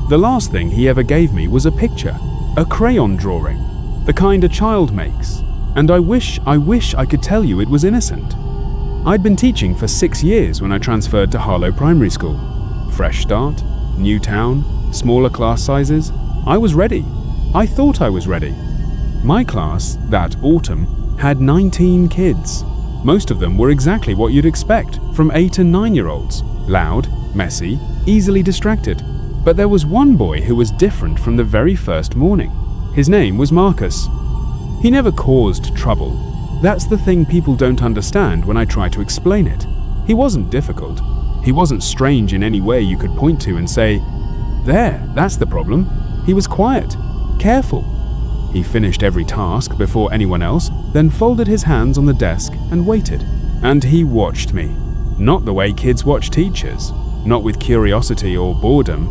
The last thing he ever gave me was a picture, a crayon drawing, the kind a child makes. And I wish I could tell you it was innocent. I'd been teaching for 6 years when I transferred to Harlow Primary School. Fresh start, new town, smaller class sizes. I was ready. I thought I was ready. My class, that autumn, had 19 kids. Most of them were exactly what you'd expect from 8 and 9-year-olds. Loud, messy, easily distracted. But there was one boy who was different from the very first morning. His name was Marcus. He never caused trouble. That's the thing people don't understand when I try to explain it. He wasn't difficult. He wasn't strange in any way you could point to and say, "There, that's the problem." He was quiet, careful. He finished every task before anyone else, then folded his hands on the desk and waited. And he watched me. Not the way kids watch teachers, not with curiosity or boredom.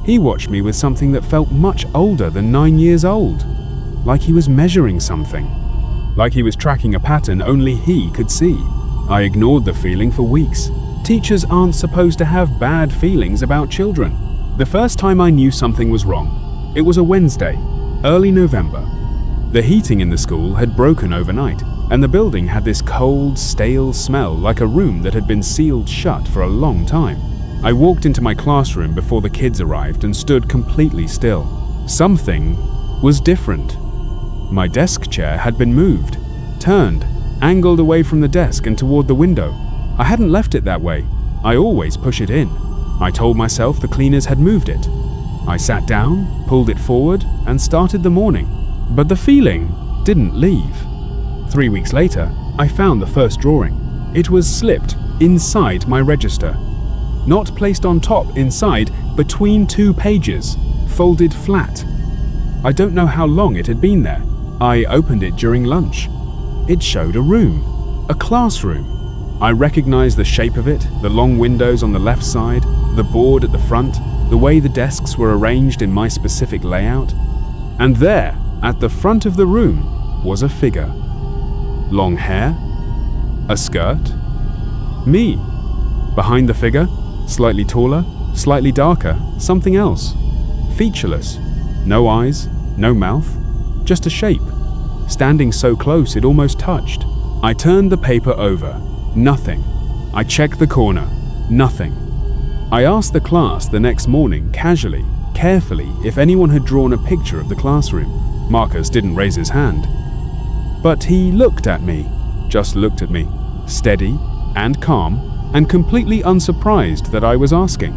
He watched me with something that felt much older than 9 years old. Like he was measuring something. Like he was tracking a pattern only he could see. I ignored the feeling for weeks. Teachers aren't supposed to have bad feelings about children. The first time I knew something was wrong, it was a Wednesday, early November. The heating in the school had broken overnight, and the building had this cold, stale smell like a room that had been sealed shut for a long time. I walked into my classroom before the kids arrived and stood completely still. Something was different. My desk chair had been moved, turned, angled away from the desk and toward the window. I hadn't left it that way. I always push it in. I told myself the cleaners had moved it. I sat down, pulled it forward, and started the morning. But the feeling didn't leave. 3 weeks later, I found the first drawing. It was slipped inside my register. Not placed on top, inside, between 2 pages, folded flat. I don't know how long it had been there. I opened it during lunch. It showed a room, a classroom. I recognized the shape of it, the long windows on the left side, the board at the front, the way the desks were arranged in my specific layout. And there, at the front of the room, was a figure. Long hair, a skirt, me. Behind the figure, slightly taller, slightly darker, something else. Featureless, no eyes, no mouth, just a shape. Standing so close it almost touched. I turned the paper over. Nothing. I checked the corner. Nothing. I asked the class the next morning, casually, carefully, if anyone had drawn a picture of the classroom. Marcus didn't raise his hand. But he looked at me, just looked at me, steady and calm, and completely unsurprised that I was asking.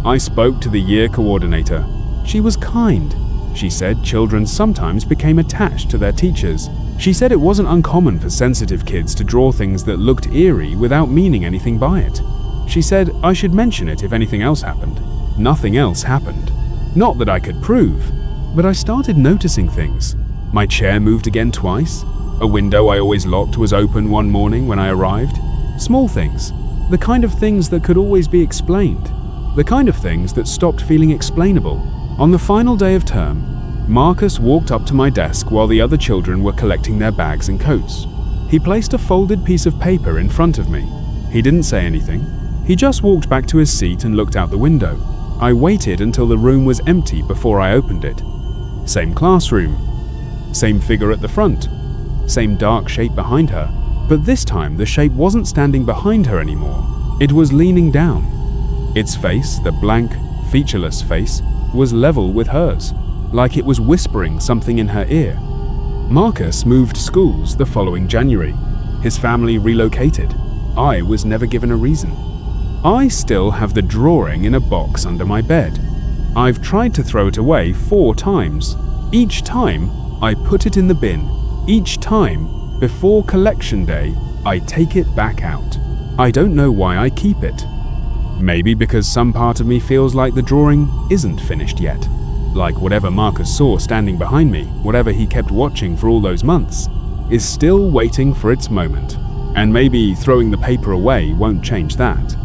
I spoke to the year coordinator. She was kind. She said children sometimes became attached to their teachers. She said it wasn't uncommon for sensitive kids to draw things that looked eerie without meaning anything by it. She said I should mention it if anything else happened. Nothing else happened. Not that I could prove, but I started noticing things. My chair moved again twice. A window I always locked was open one morning when I arrived. Small things. The kind of things that could always be explained. The kind of things that stopped feeling explainable. On the final day of term, Marcus walked up to my desk while the other children were collecting their bags and coats. He placed a folded piece of paper in front of me. He didn't say anything. He just walked back to his seat and looked out the window. I waited until the room was empty before I opened it. Same classroom. Same figure at the front. Same dark shape behind her. But this time the shape wasn't standing behind her anymore. It was leaning down. Its face, the blank, featureless face, was level with hers, like it was whispering something in her ear. Marcus moved schools the following January. His family relocated. I was never given a reason. I still have the drawing in a box under my bed. I've tried to throw it away 4 times. Each time, I put it in the bin. Each time, before collection day, I take it back out. I don't know why I keep it. Maybe because some part of me feels like the drawing isn't finished yet. Like whatever Marcus saw standing behind me, whatever he kept watching for all those months, is still waiting for its moment. And maybe throwing the paper away won't change that.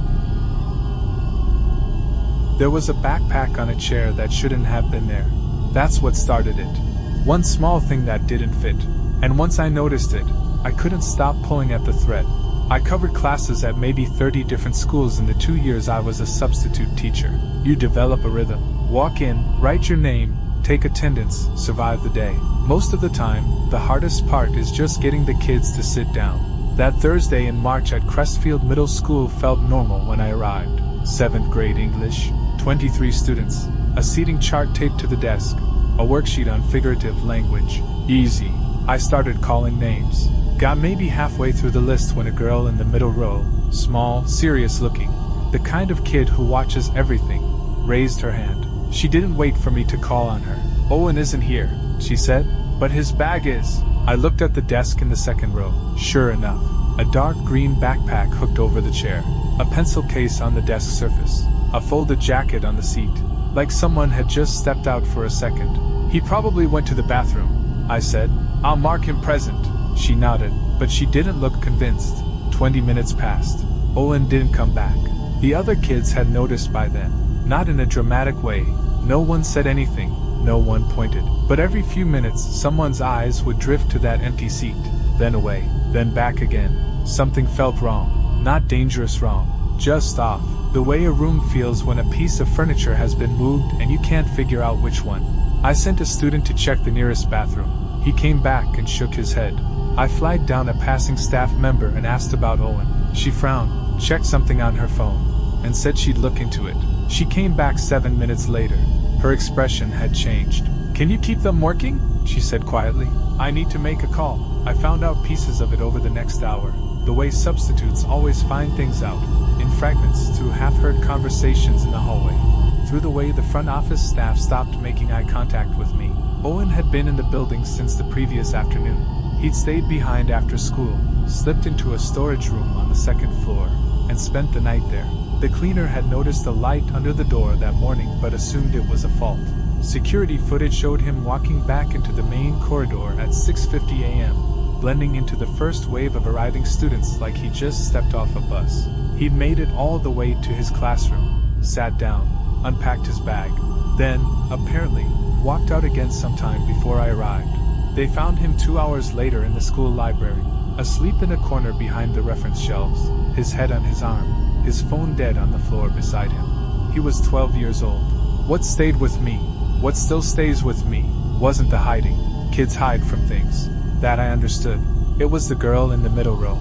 There was a backpack on a chair that shouldn't have been there. That's what started it. One small thing that didn't fit. And once I noticed it, I couldn't stop pulling at the thread. I covered classes at maybe 30 different schools in the 2 years I was a substitute teacher. You develop a rhythm. Walk in, write your name, take attendance, survive the day. Most of the time, the hardest part is just getting the kids to sit down. That Thursday in March at Crestfield Middle School felt normal when I arrived. 7th grade English, 23 students, a seating chart taped to the desk, a worksheet on figurative language. Easy. I started calling names. Got maybe halfway through the list when a girl in the middle row, small, serious looking, the kind of kid who watches everything, raised her hand. She didn't wait for me to call on her. "Owen isn't here," she said, "but his bag is." I looked at the desk in the second row. Sure enough, a dark green backpack hooked over the chair, a pencil case on the desk surface, a folded jacket on the seat, like someone had just stepped out for a second. "He probably went to the bathroom," I said. "I'll mark him present." She nodded, but she didn't look convinced. 20 minutes passed. Owen didn't come back. The other kids had noticed by then. Not in a dramatic way. No one said anything. No one pointed. But every few minutes, someone's eyes would drift to that empty seat. Then away. Then back again. Something felt wrong. Not dangerous wrong. Just off. The way a room feels when a piece of furniture has been moved and you can't figure out which one. I sent a student to check the nearest bathroom. He came back and shook his head. I flagged down a passing staff member and asked about Owen. She frowned, checked something on her phone, and said she'd look into it. She came back 7 minutes later. Her expression had changed. "Can you keep them working?" she said quietly. "I need to make a call." I found out pieces of it over the next hour. The way substitutes always find things out, in fragments through half-heard conversations in the hallway. Through the way the front office staff stopped making eye contact with me. Owen had been in the building since the previous afternoon. He'd stayed behind after school, slipped into a storage room on the second floor, and spent the night there. The cleaner had noticed a light under the door that morning but assumed it was a fault. Security footage showed him walking back into the main corridor at 6:50 a.m., blending into the first wave of arriving students like he just stepped off a bus. He'd made it all the way to his classroom, sat down, unpacked his bag, then, apparently, walked out again sometime before I arrived. They found him 2 hours later in the school library, asleep in a corner behind the reference shelves, his head on his arm, his phone dead on the floor beside him. He was 12 years old. What stayed with me, what still stays with me, wasn't the hiding. Kids hide from things. That I understood. It was the girl in the middle row.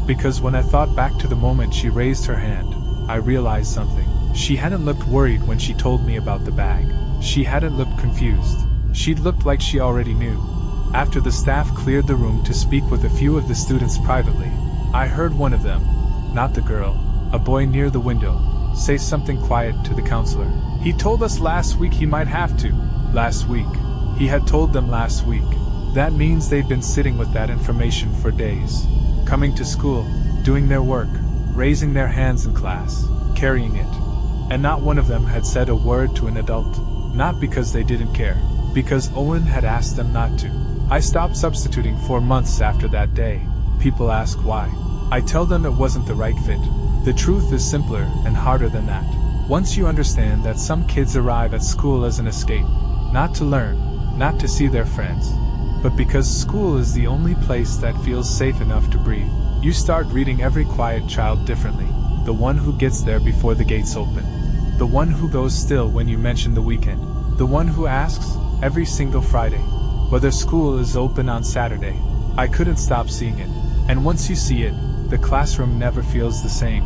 Because when I thought back to the moment she raised her hand, I realized something. She hadn't looked worried when she told me about the bag. She hadn't looked confused. She'd looked like she already knew. After the staff cleared the room to speak with a few of the students privately, I heard one of them, not the girl, a boy near the window, say something quiet to the counselor. "He told us last week he might have to." Last week. He had told them last week. That means they'd been sitting with that information for days. Coming to school, doing their work, raising their hands in class, carrying it. And not one of them had said a word to an adult. Not because they didn't care. Because Owen had asked them not to. I stopped substituting 4 months after that day. People ask why. I tell them it wasn't the right fit. The truth is simpler and harder than that. Once you understand that some kids arrive at school as an escape, not to learn, not to see their friends, but because school is the only place that feels safe enough to breathe, you start reading every quiet child differently. The one who gets there before the gates open. The one who goes still when you mention the weekend. The one who asks, every single Friday, whether school is open on Saturday. I couldn't stop seeing it. And once you see it, the classroom never feels the same.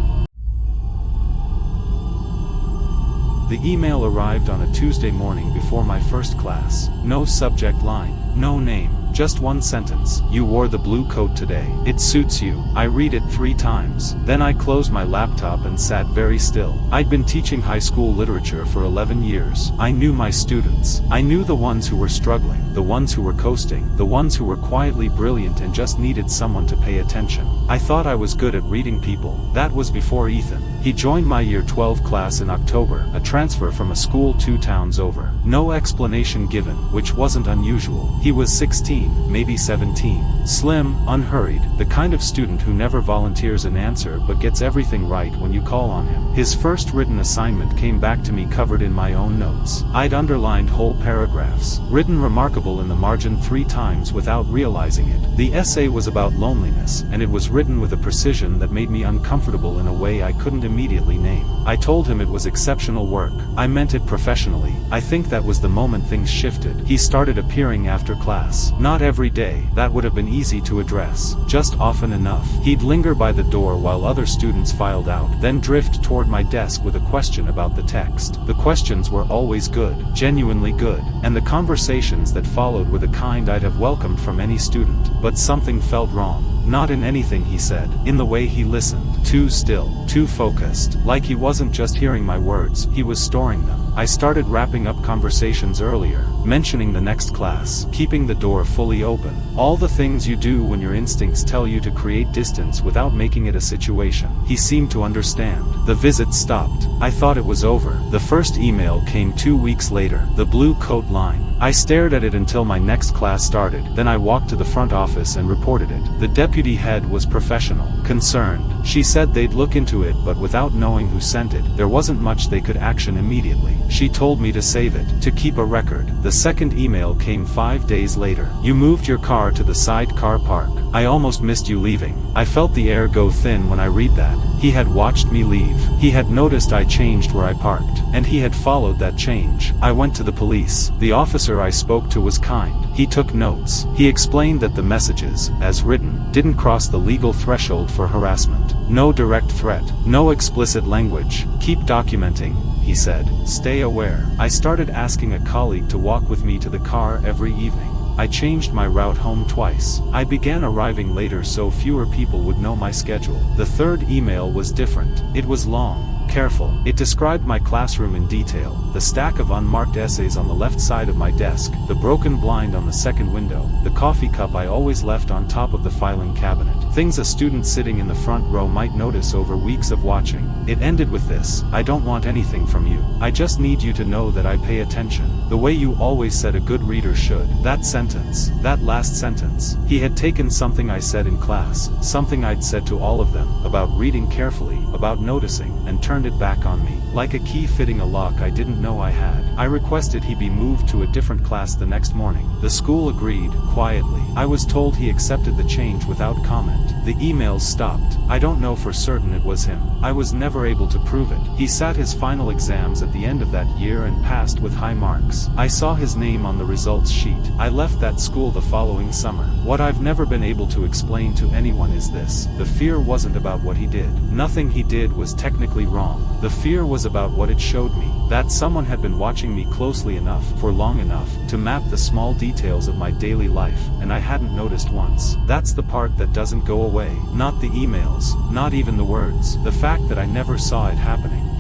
The email arrived on a Tuesday morning before my first class. No subject line, no name, just one sentence. "You wore the blue coat today. It suits you." I read it 3 times. Then I closed my laptop and sat very still. I'd been teaching high school literature for 11 years. I knew my students. I knew the ones who were struggling, the ones who were coasting, the ones who were quietly brilliant and just needed someone to pay attention. I thought I was good at reading people. That was before Ethan. He joined my year 12 class in October, a transfer from a school 2 towns over. No explanation given, which wasn't unusual. He was 16. 16, maybe 17. Slim, unhurried, the kind of student who never volunteers an answer but gets everything right when you call on him. His first written assignment came back to me covered in my own notes. I'd underlined whole paragraphs, written remarkable in the margin 3 times without realizing it. The essay was about loneliness, and it was written with a precision that made me uncomfortable in a way I couldn't immediately name. I told him it was exceptional work. I meant it professionally. I think that was the moment things shifted. He started appearing after class. Not every day, that would have been easy to address. Just often enough. He'd linger by the door while other students filed out, then drift toward my desk with a question about the text. The questions were always good, genuinely good, and the conversations that followed were the kind I'd have welcomed from any student. But something felt wrong. Not in anything he said, in the way he listened. Too still, too focused, like he wasn't just hearing my words, he was storing them. I started wrapping up conversations earlier, mentioning the next class, keeping the door fully open. All the things you do when your instincts tell you to create distance without making it a situation. He seemed to understand. The visit stopped. I thought it was over. The first email came 2 weeks later, the blue coat line. I stared at it until my next class started, then I walked to the front office and reported it. The deputy head was professional, concerned. She said they'd look into it, but without knowing who sent it, there wasn't much they could action immediately. She told me to save it, to keep a record. The second email came 5 days later. You moved your car to the side car park. I almost missed you leaving. I felt the air go thin when I read that. He had watched me leave. He had noticed I changed where I parked, and he had followed that change. I went to the police. The officer I spoke to was kind. He took notes. He explained that the messages, as written, didn't cross the legal threshold for harassment. No direct threat. No explicit language. Keep documenting, he said. Stay aware. I started asking a colleague to walk with me to the car every evening. I changed my route home twice. I began arriving later so fewer people would know my schedule. The third email was different. It was long, careful. It described my classroom in detail, the stack of unmarked essays on the left side of my desk, the broken blind on the second window, the coffee cup I always left on top of the filing cabinet. Things a student sitting in the front row might notice over weeks of watching. It ended with this: I don't want anything from you. I just need you to know that I pay attention, the way you always said a good reader should. That sentence, that last sentence. He had taken something I said in class, something I'd said to all of them, about reading carefully, about noticing, and turned it back on me, like a key fitting a lock I didn't know I had. I requested he be moved to a different class the next morning. The school agreed, quietly. I was told he accepted the change without comment. The emails stopped. I don't know for certain it was him. I was never able to prove it. He sat his final exams at the end of that year and passed with high marks. I saw his name on the results sheet. I left that school the following summer. What I've never been able to explain to anyone is this: the fear wasn't about what he did. Nothing he did was technically wrong. The fear was about what it showed me, that someone had been watching me closely enough, for long enough, to map the small details of my daily life, and I hadn't noticed once. That's the part that doesn't go away. Not the emails, not even the words. The fact that I never saw it happening.